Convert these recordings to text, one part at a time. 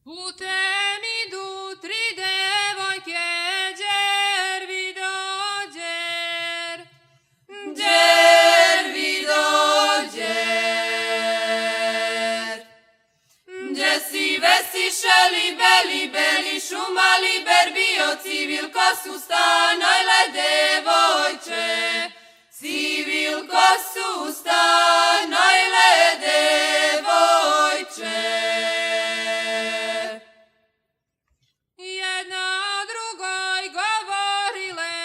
Putem idu tri devojke, đer vi dođer, đer vi dođer. Đe si vesišeli, beli, beli, šumali, berbio, civilko su stanojle devojče, civilko su stanojle devojče. Jedna drugoj govorile,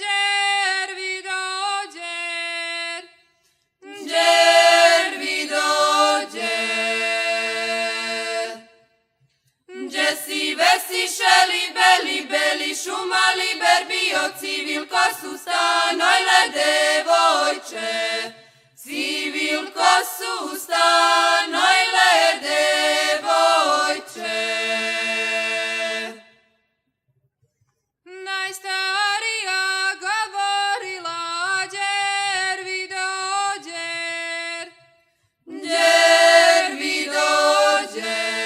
đer vi dođer, đer vi dođer. Đe si vesišeli, beli, beli, šumali, berbio, civilko su stanojle devojče, civilko su stanojle devojče. Najstarija govorila, đer vi dođer, đer vi dođer.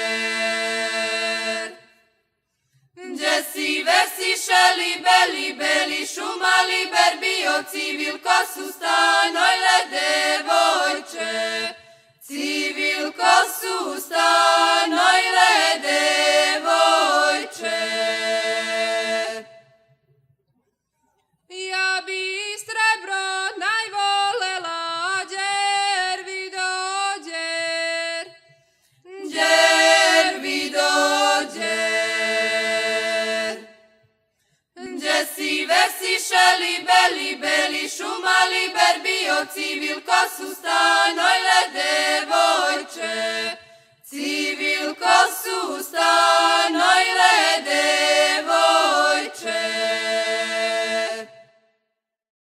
Đe si vesišeli, beli, beli, šumali, berbio, civilko su stanojle devojče, civilko su stanojle devojče. Ja bi srebro najvolela, đer vi dođer, đer vi dođer. Đe si vesišeli, beli, beli, šumali, berbio, civilko su